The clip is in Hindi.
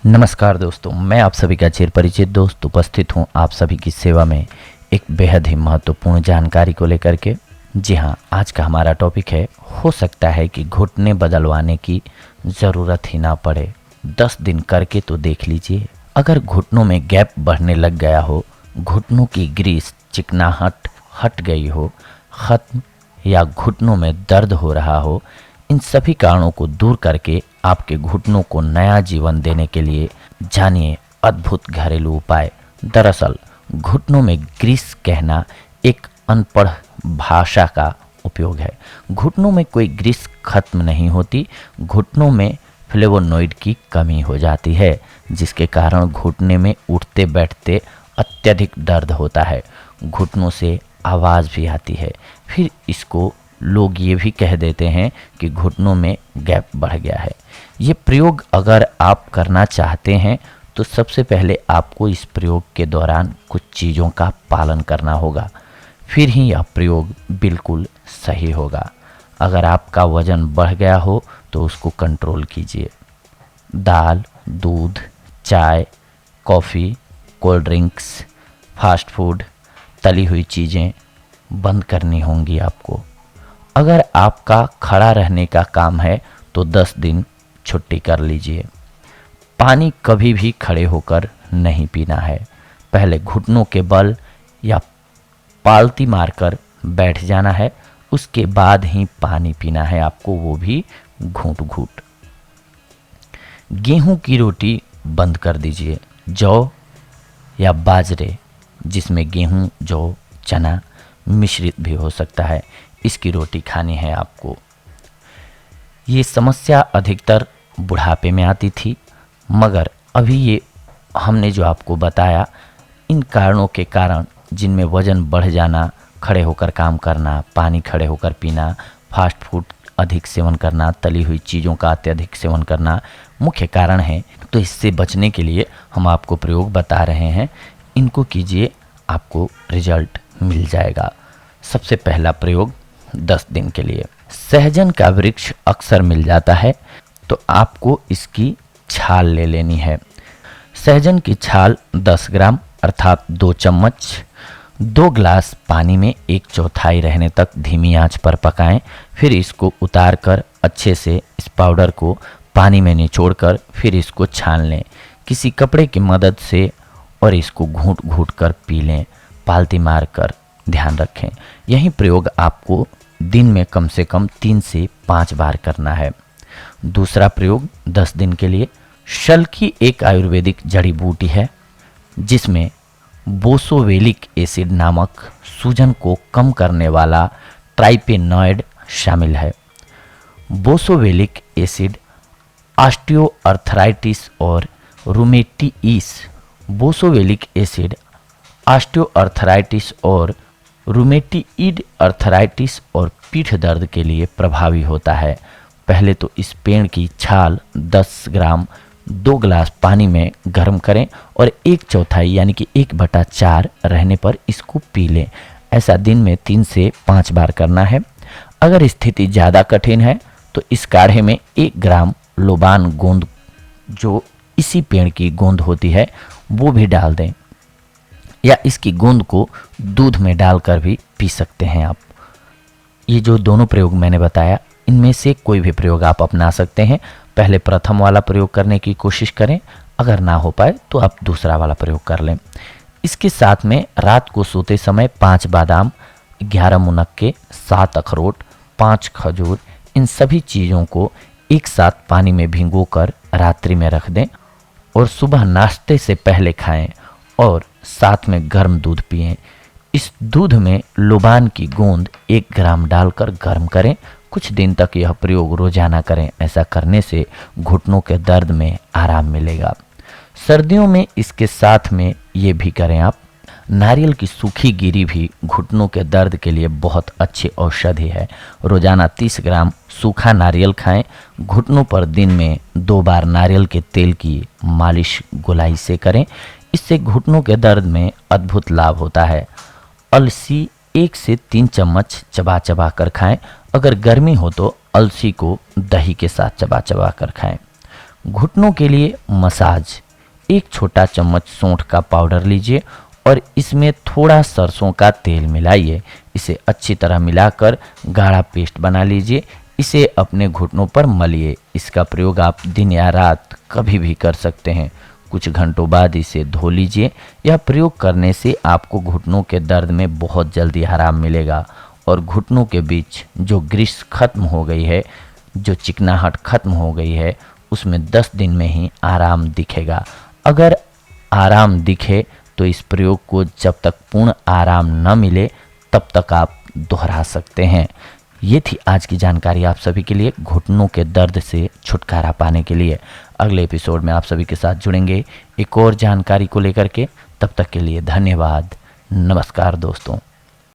नमस्कार दोस्तों, मैं आप सभी का चिर परिचित दोस्त उपस्थित हूं आप सभी की सेवा में एक बेहद ही महत्वपूर्ण जानकारी को लेकर के। जी हां, आज का हमारा टॉपिक है, हो सकता है कि घुटने बदलवाने की ज़रूरत ही ना पड़े। 10 दिन करके तो देख लीजिए। अगर घुटनों में गैप बढ़ने लग गया हो, घुटनों की ग्रीस चिकनाहट हट गई हो, ख़त्म, या घुटनों में दर्द हो रहा हो, इन सभी कारणों को दूर करके आपके घुटनों को नया जीवन देने के लिए जानिए अद्भुत घरेलू उपाय। दरअसल घुटनों में ग्रीस कहना एक अनपढ़ भाषा का उपयोग है। घुटनों में कोई ग्रीस खत्म नहीं होती, घुटनों में फ्लेवोनॉइड की कमी हो जाती है, जिसके कारण घुटने में उठते बैठते अत्यधिक दर्द होता है, घुटनों से आवाज़ भी आती है। फिर इसको लोग ये भी कह देते हैं कि घुटनों में गैप बढ़ गया है। ये प्रयोग अगर आप करना चाहते हैं तो सबसे पहले आपको इस प्रयोग के दौरान कुछ चीज़ों का पालन करना होगा, फिर ही यह प्रयोग बिल्कुल सही होगा। अगर आपका वज़न बढ़ गया हो तो उसको कंट्रोल कीजिए। दाल, दूध, चाय, coffee, cold drinks, fast food, तली हुई चीज़ें बंद करनी होंगी आपको। अगर आपका खड़ा रहने का काम है तो 10 दिन छुट्टी कर लीजिए। पानी कभी भी खड़े होकर नहीं पीना है, पहले घुटनों के बल या पालती मारकर बैठ जाना है, उसके बाद ही पानी पीना है आपको, वो भी घूंट घूंट। गेहूं की रोटी बंद कर दीजिए। जौ या बाजरे, जिसमें गेहूं, जौ, चना मिश्रित भी हो सकता है, इसकी रोटी खानी है आपको। ये समस्या अधिकतर बुढ़ापे में आती थी, मगर अभी ये हमने जो आपको बताया, इन कारणों के कारण, जिनमें वज़न बढ़ जाना, खड़े होकर काम करना, पानी खड़े होकर पीना, फास्ट फूड अधिक सेवन करना, तली हुई चीज़ों का अत्यधिक सेवन करना मुख्य कारण है। तो इससे बचने के लिए हम आपको प्रयोग बता रहे हैं, इनको कीजिए, आपको रिजल्ट मिल जाएगा। सबसे पहला प्रयोग 10 दिन के लिए। सहजन का वृक्ष अक्सर मिल जाता है, तो आपको इसकी छाल ले लेनी है। सहजन की छाल 10 ग्राम अर्थात 2 चम्मच 2 ग्लास पानी में 1/4 रहने तक धीमी आंच पर पकाएं। फिर इसको उतार कर अच्छे से इस पाउडर को पानी में निचोड़कर फिर इसको छान लें किसी कपड़े की मदद से, और इसको घूंट घूंट कर पी लें, पालती मार कर। ध्यान रखें, यही प्रयोग आपको दिन में कम से कम 3 से 5 बार करना है। दूसरा प्रयोग 10 दिन के लिए। शल की एक आयुर्वेदिक जड़ी बूटी है, जिसमें बोसोवेलिक एसिड नामक सूजन को कम करने वाला ट्राइपेनॉइड शामिल है। बोसोवेलिक एसिड ऑस्टियोआर्थराइटिस और रूमेटिइस। बोसोवेलिक एसिड ऑस्टियोआर्थराइटिस और रूमेटिइड अर्थराइटिस और पीठ दर्द के लिए प्रभावी होता है। पहले तो इस पेड़ की छाल 10 ग्राम 2 ग्लास पानी में गर्म करें और 1/4 यानी कि 1/4 रहने पर इसको पी लें। ऐसा दिन में 3 से 5 बार करना है। अगर स्थिति ज़्यादा कठिन है तो इस काढ़े में 1 ग्राम लोबान गोंद, जो इसी पेड़ की गोंद होती है, वो भी डाल दें, या इसकी गोंद को दूध में डालकर भी पी सकते हैं आप। ये जो दोनों प्रयोग मैंने बताया, इनमें से कोई भी प्रयोग आप अपना सकते हैं। पहले प्रथम वाला प्रयोग करने की कोशिश करें, अगर ना हो पाए तो आप दूसरा वाला प्रयोग कर लें। इसके साथ में रात को सोते समय 5 बादाम, 11 मुनक्के, 7 अखरोट, 5 खजूर, इन सभी चीज़ों को एक साथ पानी में भिगोकर रात्रि में रख दें और सुबह नाश्ते से पहले खाएं और साथ में गर्म दूध पिएं। इस दूध में लोबान की गोंद 1 ग्राम डालकर गर्म करें। कुछ दिन तक यह प्रयोग रोजाना करें। ऐसा करने से घुटनों के दर्द में आराम मिलेगा। सर्दियों में इसके साथ में ये भी करें आप, नारियल की सूखी गिरी भी घुटनों के दर्द के लिए बहुत अच्छी औषधि है। रोजाना 30 ग्राम सूखा नारियल खाएं। घुटनों पर दिन में 2 बार नारियल के तेल की मालिश गोलाई से करें। इससे घुटनों के दर्द में अद्भुत लाभ होता है। अलसी 1 से 3 चम्मच चबा चबा कर खाएं। अगर गर्मी हो तो अलसी को दही के साथ चबा चबा कर खाएं। घुटनों के लिए मसाज, एक छोटा चम्मच सौंठ का पाउडर लीजिए और इसमें थोड़ा सरसों का तेल मिलाइए। इसे अच्छी तरह मिलाकर गाढ़ा पेस्ट बना लीजिए। इसे अपने घुटनों पर मलिए। इसका प्रयोग आप दिन या रात कभी भी कर सकते हैं। कुछ घंटों बाद इसे धो लीजिए। यह प्रयोग करने से आपको घुटनों के दर्द में बहुत जल्दी आराम मिलेगा और घुटनों के बीच जो ग्रीस खत्म हो गई है, जो चिकनाहट खत्म हो गई है, उसमें 10 दिन में ही आराम दिखेगा। अगर आराम दिखे तो इस प्रयोग को जब तक पूर्ण आराम न मिले तब तक आप दोहरा सकते हैं। ये थी आज की जानकारी आप सभी के लिए घुटनों के दर्द से छुटकारा पाने के लिए। अगले एपिसोड में आप सभी के साथ जुड़ेंगे एक और जानकारी को लेकर के। तब तक के लिए धन्यवाद। नमस्कार दोस्तों।